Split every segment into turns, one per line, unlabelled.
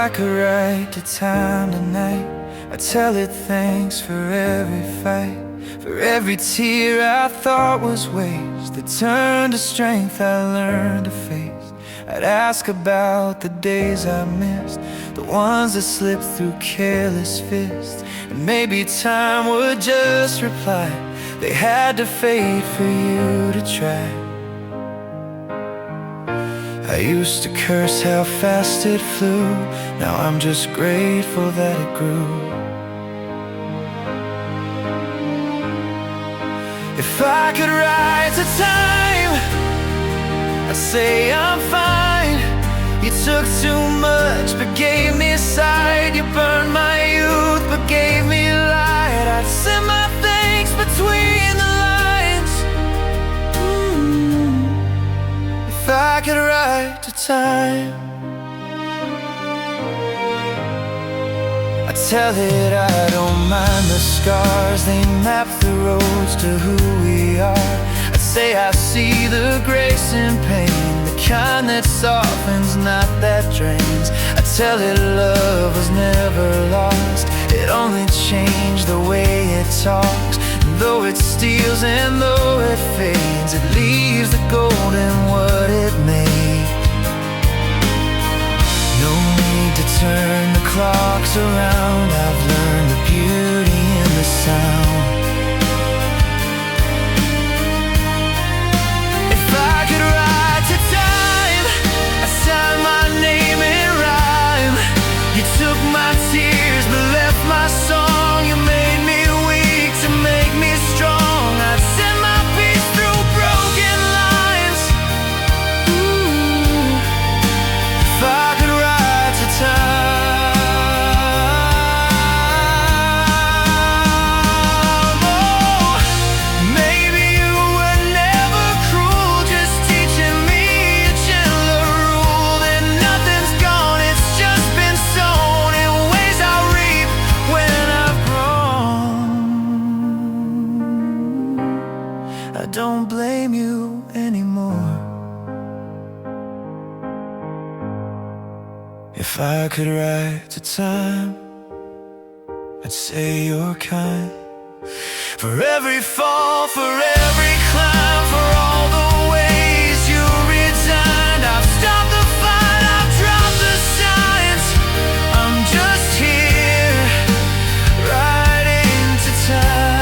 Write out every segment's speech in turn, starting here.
I could write the time tonight, I'd tell it thanks for every fight, for every tear I thought was waste that turned to strength I learned to face. I'd ask about the days I missed, the ones that slipped through careless fists, and maybe time would just reply, they had to fade for you to try. I used to curse how fast it flew, now I'm just grateful that it grew. If I could write a time, I'd say I'm fine. You took too much but gave me sight. You burned my youth but gave me light. I'd send my thanks between the lines. If I could write a time, I tell it I don't mind the scars, they map the roads to who we are. I say I see the grace in pain, the kind that softens, not that drains. I tell it love was never lost, it only changed the way it talks. And though it steals and though it fades, it leaves the gold in what it made. No need to turn the clocks around, I've learned the beauty in the sound. If I could write a time, I'd sign my name in rhyme. You took my tears but left my song. You made me weak to make me strong. I'd send my peace through broken lines. If I could write a time, oh, maybe you were never cruel, just teaching me a gentler rule. That nothing's gone, it's just been sown in ways I'll reap when I've grown. I don't blame you anymore. If I could write a time, I'd say you're kind. For every fall, for every climb, for all the ways you resigned. I've stopped the fight, I've dropped the signs. I'm just here, right into time.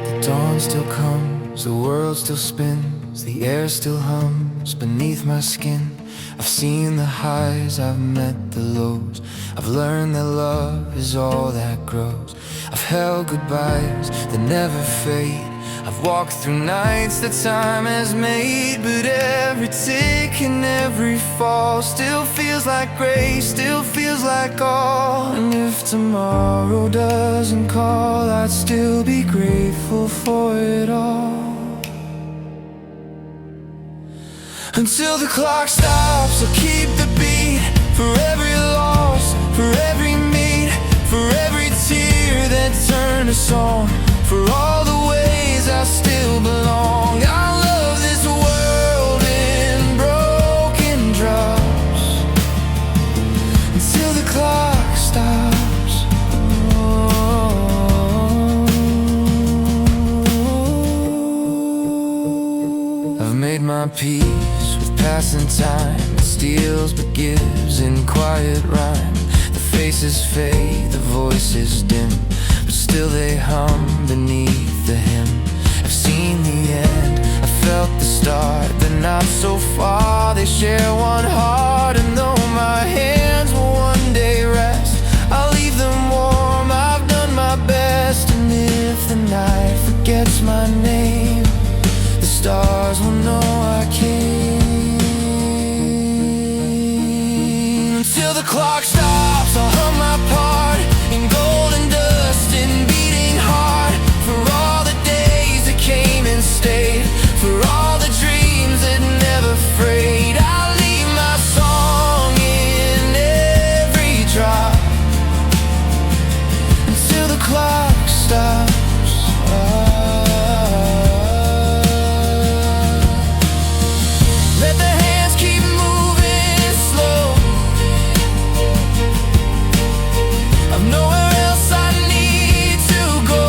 The dawn still comes, the world still spins, the air still hums beneath my skin. I've seen the highs, I've met the lows, I've learned that love is all that grows. I've held goodbyes that never fade, I've walked through nights that time has made. But every tick and every fall still feels like grace, still feels like all. And if tomorrow doesn't call, I'd still be grateful for it all. Until the clock stops, I'll keep the beat. For every loss, for every meet, for every tear that turned to song, for all the ways I still belong. I love this world in broken drops until the clock stops. I've made my peace with passing time. It steals but gives in quiet rhyme. The faces fade, the voices dim, but still they hum beneath the hymn. I've seen the end, I felt the start, but not so far. They share one heart, and though my hands will one day rest, I'll leave them warm. I've done my best, and if the night forgets my name, the stars will know I came. Until the clock stops, I'll hum my part in golden dust and beating heart, for all the days that came and stayed, for all the dreams that never frayed. I'll leave my song in every drop until the clock stops. Let the hands keep moving slow. I've nowhere else I need to go.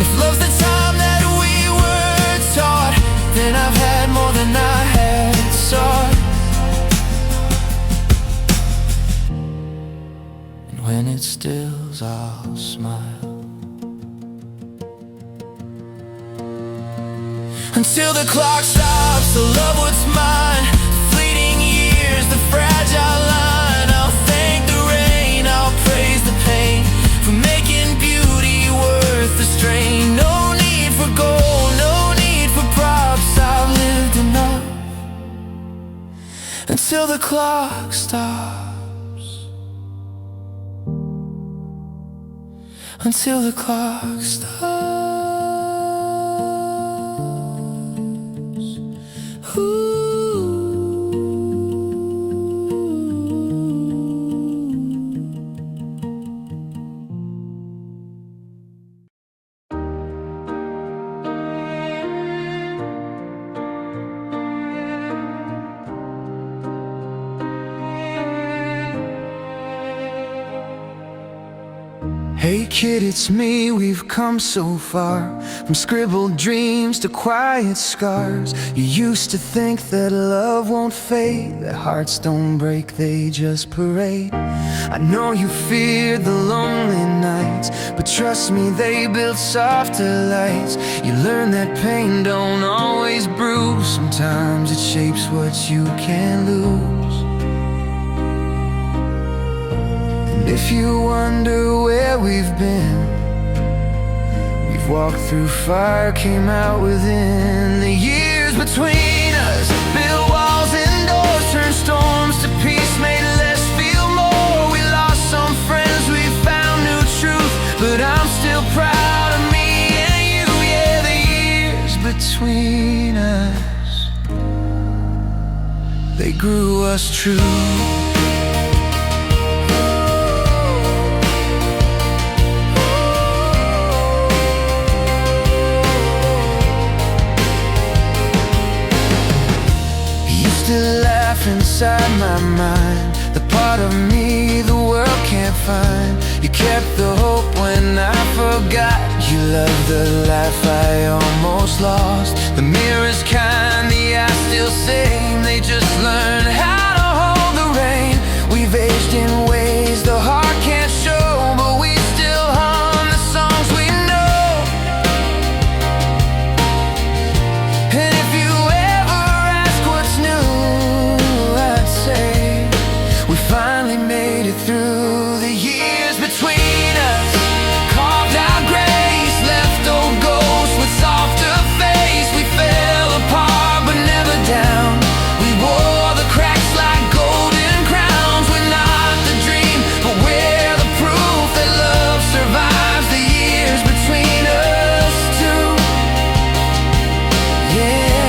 If love's the time that we were taught, then I've had more than I had sought. And when it stills, I'll smile until the clock stops. To love what's mine, the fleeting years, the fragile line. I'll thank the rain, I'll praise the pain, for making beauty worth the strain. No need for gold, no need for props. I've lived enough until the clock stops. Until the clock stops. Hey kid, it's me, we've come so far, from scribbled dreams to quiet scars. You used to think that love won't fade, that hearts don't break, they just parade. I know you feared the lonely nights, but trust me, they build softer lights. You learn that pain don't always bruise, sometimes it shapes what you can lose. If you wonder where we've been, we've walked through fire, came out within. The years between us built walls and doors, turned storms to peace, made less feel more. We lost some friends, we found new truth, but I'm still proud of me and you. Yeah, the years between us, they grew us true. To laugh inside my mind, the part of me the world can't find. You kept the hope when I forgot. You loved the life I almost lost. The mirror's kind, the eyes still same, they just learn how to hold the rain. We've aged in ways the heart can't show, but we still hum the songs we know. And if you finally made it through the years between us, carved out grace, left old ghosts with softer face. We fell apart but never down, we wore the cracks like golden crowns. We're not the dream, but we're the proof that love survives the years between us two. Yeah.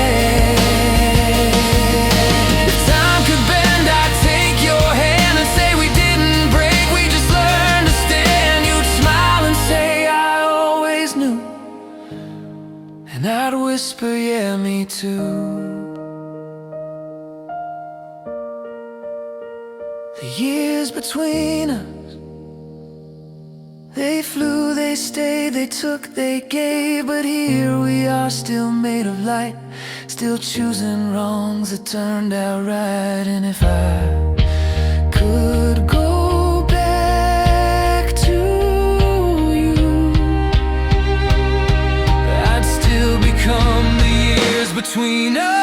If time could bend, I'd take your hand and say we didn't break, we just learned to stand. You'd smile and say I always knew, and I'd whisper, yeah, me too. The years between us, they flew, they stayed, they took, they gave, but here we are, still made of light, still choosing wrongs that turned out right. And if I could go back to you, between us.